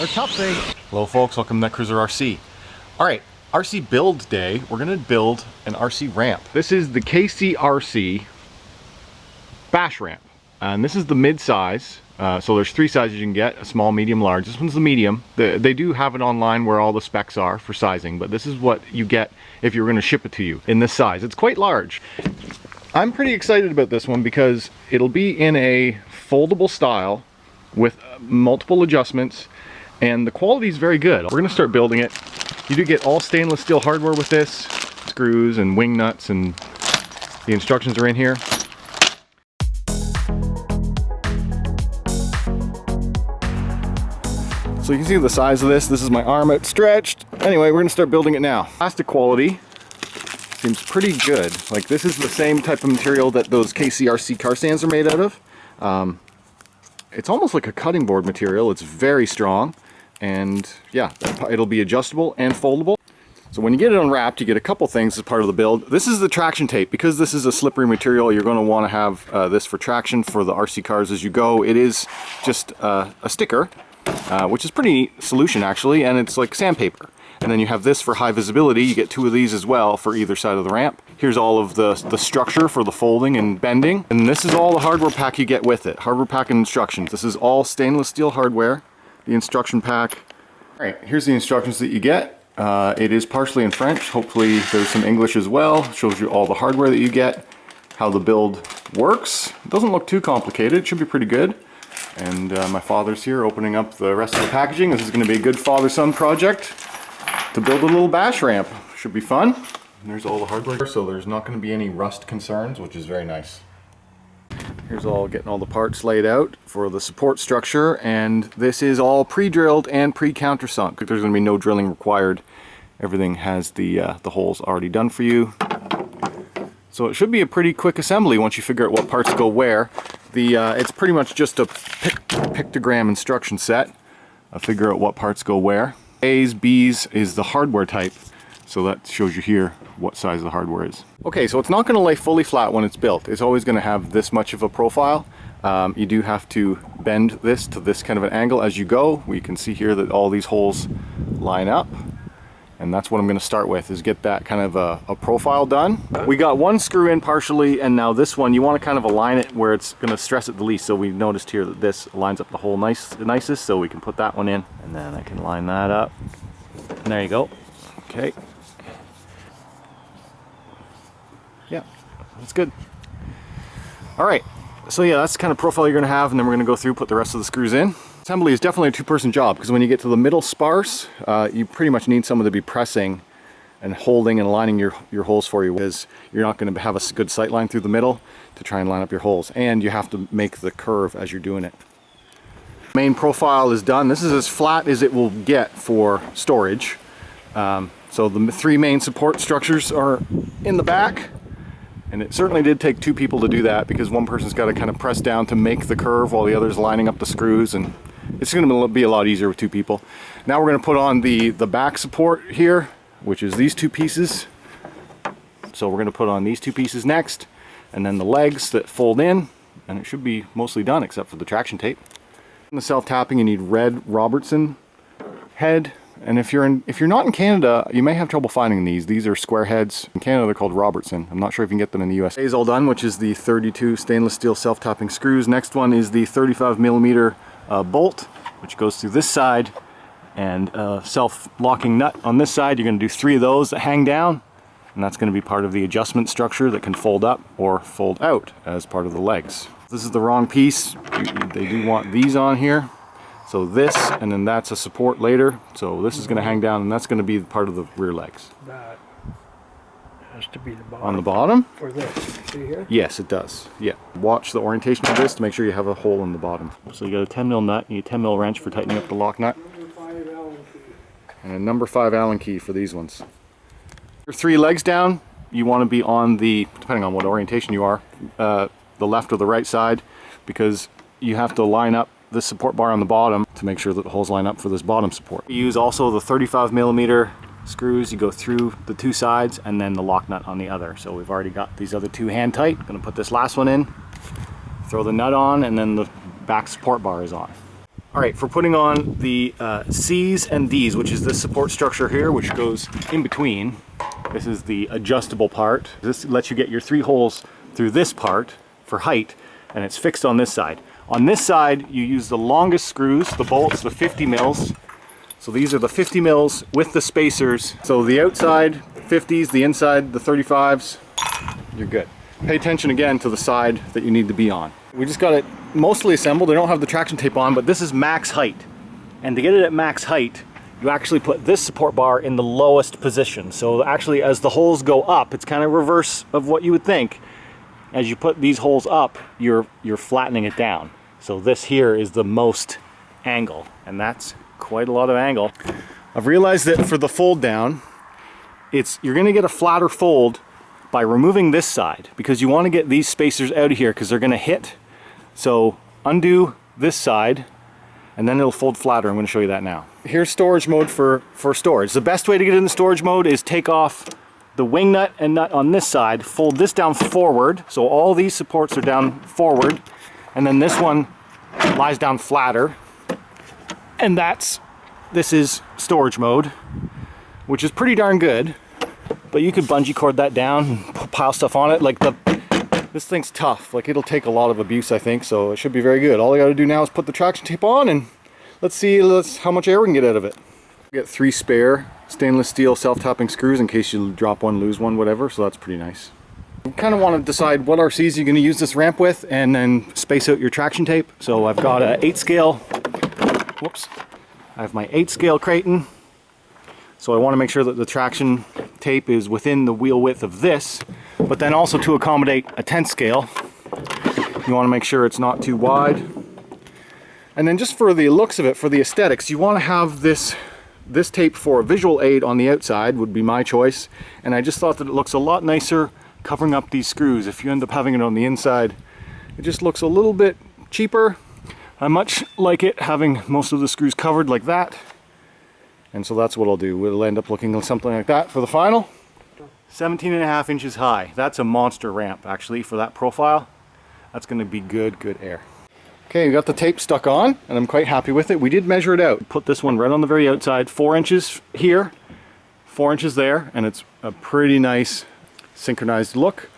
Our tough thing. Hello folks, welcome to Netcruzer RC. Alright, RC build day. We're gonna build an RC ramp. This is the kcrc bash ramp. And this is the mid-size. So there's three sizes you can get, a small, medium, large. This one's the medium. They do have it online where all the specs are for sizing, but this is what you get if you're gonna ship it to you in this size. It's quite large. I'm pretty excited about this one because it'll be in a foldable style with multiple adjustments, and the quality is very good. We're gonna start building it. You do get all stainless steel hardware with this, screws and wing nuts, and the instructions are in here. So you can see the size of this. This is my arm outstretched. Anyway, we're gonna start building it now. Plastic quality seems pretty good. Like, this is the same type of material that those kcrc car stands are made out of. It's almost like a cutting board material. It's very strong, and yeah, it'll be adjustable and foldable. So when you get it unwrapped, you get a couple things as part of the build. This is the traction tape. Because this is a slippery material, you're going to want to have this for traction for the RC cars as you go. It is just a sticker, which is pretty neat solution actually, and it's like sandpaper. And then you have this for high visibility. You get two of these as well for either side of the ramp. Here's all of the structure for the folding and bending. And this is all the hardware pack you get with it. Hardware pack and instructions. This is all stainless steel hardware, the instruction pack. All right, here's the instructions that you get. It is partially in French. Hopefully there's some English as well. It shows you all the hardware that you get, how the build works. It doesn't look too complicated. It should be pretty good. And my father's here opening up the rest of the packaging. This is going to be a good father-son project to build a little bash ramp. Should be fun. And there's all the hardware, so there's not going to be any rust concerns, which is very nice. Here's all getting all the parts laid out for the support structure, and this is all pre-drilled and pre-countersunk. There's going to be no drilling required. Everything has the holes already done for you. So it should be a pretty quick assembly once you figure out what parts go where. It's pretty much just a pictogram instruction set. Figure out what parts go where. A's, B's is the hardware type, so that shows you here what size the hardware is. Okay, so it's not going to lay fully flat when it's built. It's always going to have this much of a profile. You do have to bend this to this kind of an angle as you go. We can see here that all these holes line up, and that's what I'm going to start with, is get that kind of a profile done. We got one screw in partially, and now this one, you want to kind of align it where it's going to stress it the least. So we noticed here that this lines up the hole nicest, so we can put that one in, and then I can line that up. And there you go. Okay. Yeah, that's good. All right, so yeah, that's the kind of profile you're going to have, and then we're going to go through, put the rest of the screws in. Assembly is definitely a two-person job, because when you get to the middle sparse, you pretty much need someone to be pressing and holding and aligning your holes for you, because you're not going to have a good sight line through the middle to try and line up your holes, and you have to make the curve as you're doing it. Main profile is done. This is as flat as it will get for storage. So the three main support structures are in the back, and it certainly did take two people to do that, because one person's got to kind of press down to make the curve while the other's lining up the screws, and it's going to be a lot easier with two people. Now we're going to put on the back support here, which is these two pieces. So we're going to put on these two pieces next, and then the legs that fold in, and it should be mostly done except for the traction tape. In the self-tapping, you need red Robertson head. And if you're not in Canada, you may have trouble finding these. These are square heads. In Canada, they're called Robertson. I'm not sure if you can get them in the US. Is all done, which is the 32 stainless steel self-tapping screws. Next one is the 35mm bolt, which goes through this side, and self-locking nut on this side. You're going to do 3 of those that hang down, and that's going to be part of the adjustment structure that can fold up or fold out as part of the legs. This is the wrong piece. They do want these on here. So this, and then that's a support later. So this is going to hang down, and that's going to be part of the rear legs. That has to be the bottom. On the bottom? For this, see here? Yes, it does. Yeah. Watch the orientation of this to make sure you have a hole in the bottom. So you got a 10mm nut, you need a 10mm wrench for tightening up the lock nut. And a number 5 Allen key for these ones. Your 3 legs down, you want to be on the, depending on what orientation you are, the left or the right side, because you have to line up this support bar on the bottom to make sure that the holes line up for this bottom support. You use also the 35mm screws. You go through the 2 sides and then the lock nut on the other. So we've already got these other 2 hand tight. I'm going to put this last one in, throw the nut on, and then the back support bar is on. All right, for putting on the C's and D's, which is this support structure here, which goes in between. This is the adjustable part. This lets you get your 3 holes through this part for height, and it's fixed on this side. On this side, you use the longest screws, the bolts, the 50 mils. So these are the 50 mils with the spacers. So the outside 50s, the inside the 35s, you're good. Pay attention again to the side that you need to be on. We just got it mostly assembled. I don't have the traction tape on, but this is max height. And to get it at max height, you actually put this support bar in the lowest position. So actually, as the holes go up, it's kind of reverse of what you would think. As you put these holes up, you're flattening it down. So this here is the most angle, and that's quite a lot of angle. I've realized that for the fold down, you're gonna get a flatter fold by removing this side, because you want to get these spacers out of here because they're gonna hit. So undo this side and then it'll fold flatter. I'm going to show you that now. Here's storage mode for storage. The best way to get into storage mode is take off the wing nut and nut on this side, fold this down forward, so all these supports are down forward, and then this one lies down flatter, and this is storage mode, which is pretty darn good. But you could bungee cord that down and pile stuff on it. Like this thing's tough. Like, it'll take a lot of abuse, I think, so it should be very good. All I got to do now is put the traction tape on, and let's see how much air we can get out of it. Get 3 spare stainless steel self-tapping screws in case you drop one, lose one, whatever, so that's pretty nice. You kind of want to decide what RCs you're going to use this ramp with and then space out your traction tape. So I've got a 8 scale, whoops, I have my 8 scale Creighton. So I want to make sure that the traction tape is within the wheel width of this, but then also to accommodate a 10 scale, you want to make sure it's not too wide. And then just for the looks of it, for the aesthetics, you want to have this tape for a visual aid on the outside would be my choice. And I just thought that it looks a lot nicer covering up these screws. If you end up having it on the inside, it just looks a little bit cheaper. I much like it having most of the screws covered like that. And so that's what I'll do. We'll end up looking something like that for the final. 17.5 inches high. That's a monster ramp actually for that profile. That's going to be good air. Okay, we got the tape stuck on and I'm quite happy with it. We did measure it out. Put this one right on the very outside, 4 inches here, 4 inches there, and it's a pretty nice synchronized look.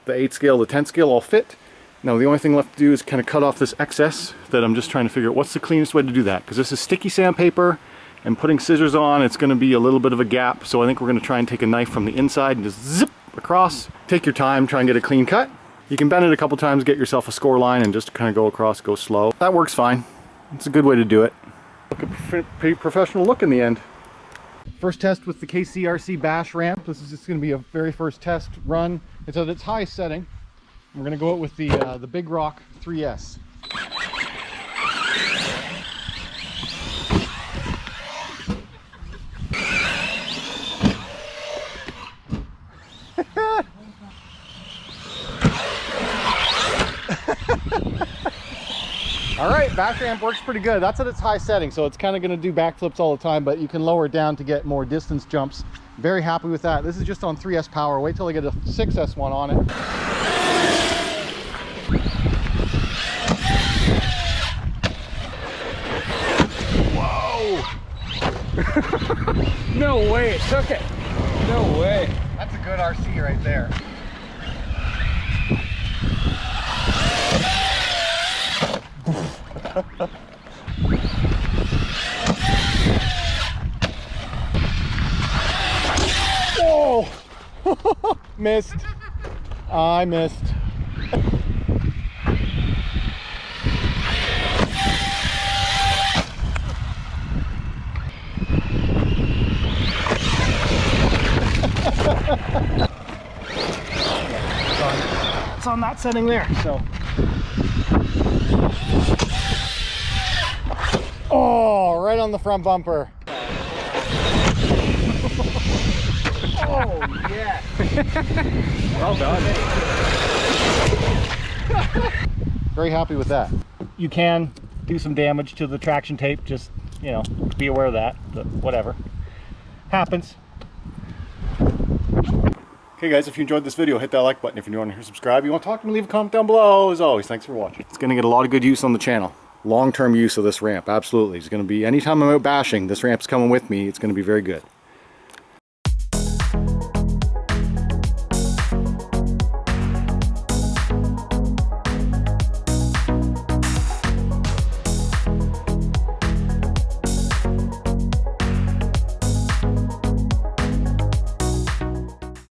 The 8 scale, the 10 scale all fit. Now the only thing left to do is kind of cut off this excess that I'm just trying to figure out what's the cleanest way to do that, because this is sticky sandpaper. And putting scissors on, it's going to be a little bit of a gap, so I think we're going to try and take a knife from the inside and just zip across. Take your time, try and get a clean cut. You can bend it a couple times, get yourself a score line, and just kind of go across, go slow. That works fine. It's a good way to do it. Look, a pretty professional look in the end. First test with the kcrc bash ramp. This is just going to be a very first test run. It's at its highest setting. We're going to go out with the Big Rock 3S. All right, back ramp works pretty good. That's at its high setting, so it's kind of going to do backflips all the time, but you can lower it down to get more distance jumps. Very happy with that. This is just on 3S power. Wait till I get a 6S one on it. Whoa! No way, it took it. No way. That's a good RC right there. Whoa! Missed. I missed. It's on that setting there, so. Oh, right on the front bumper. Oh, yeah. Well done. Very happy with that. You can do some damage to the traction tape, just, you know, be aware of that, but whatever. Happens. Okay guys, if you enjoyed this video, hit that like button. If you're new on here, subscribe. If you want to talk to me, leave a comment down below. As always, thanks for watching. It's going to get a lot of good use on the channel. long-term use of this ramp. Absolutely. It's going to be, anytime I'm out bashing, this ramp's coming with me. It's going to be very good.